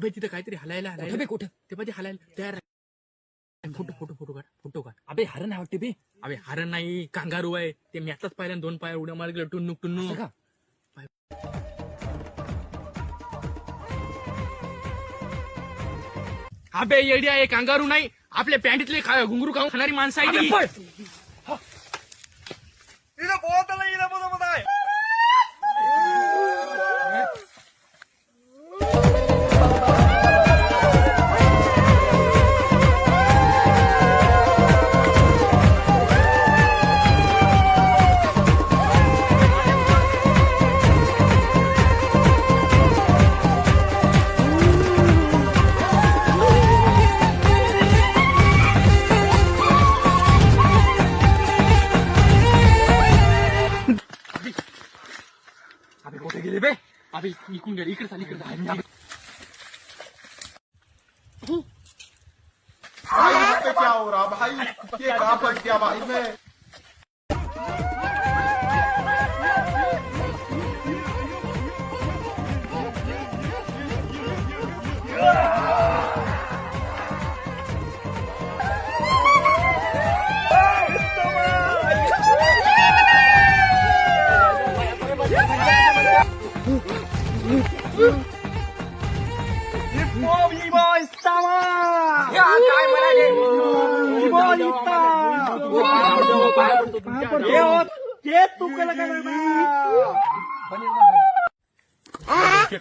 अबे तिथं काहीतरी हलायला कुठं ते पाहिजे हलायला तयार आहे. फोटो काढ. अबे हरण आहे वाटते बे. अबे हरण नाही, कांगारू आहे. ते मी आताच पाहिलं 2 पाय उड्या मार गेलं टुन्नूक टुन्नू. असं का? अबे येडी आहे, कांगारू नाही. आपल्या पॅन्टीतले घुंगरू खाऊन खाणारी माणसं आहे ती. अबे कुठे गेले बे? अबे इकडून गेले, इकडे चाल. भाई यहाँ पे क्या हो रहा भाई? ये कहाँ फंस गया भाई मैं? काय म्हणाले?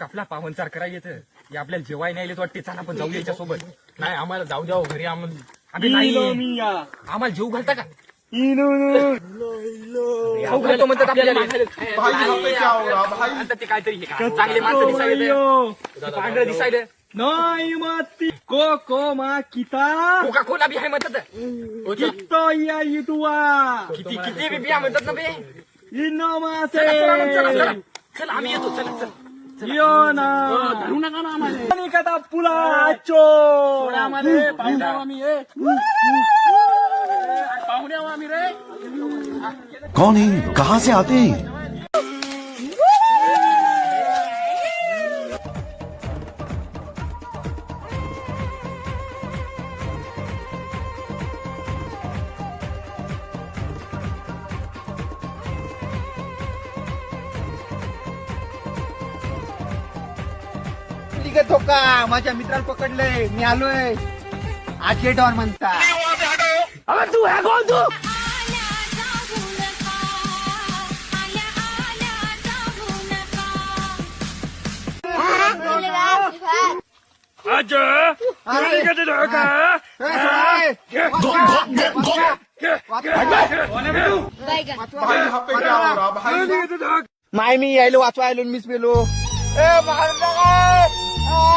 आपला पावनचार करायचं. हे आपल्याला जेवाय नाही वाटते. चला आपण जाऊ याच्या सोबत. नाही आम्हाला जाऊ द्या घरी. आम्हाला जेव घालता का? खाऊ घालतो म्हणतात आपल्याला. भाई यहाँ पे क्या हो रहा भाई? आता ते काहीतरी चांगले माणसं दिसायला, पांढरं दिसायला. Noi mati koko makita Coca Cola बी आहे म्हणतात. kito ya idua किती बी बिया म्हणतात ना बे. inomase चला आम्ही येतो. चला Yona धरू नका ना आम्हाला. Ni kata pula acho आम्हाला पाहुणे आम्ही पाहुणे आम्ही रे. कौन है? कहाँ से आते हैं? निघत हो का? माझ्या मित्राला पकडलंय. मी आलोय. आजे डॉन म्हणता. तू है कोण तू? भाई यहाँ पे क्या हो रहा भाई? माय मी यायलो वाचवायलो मिस पेलो.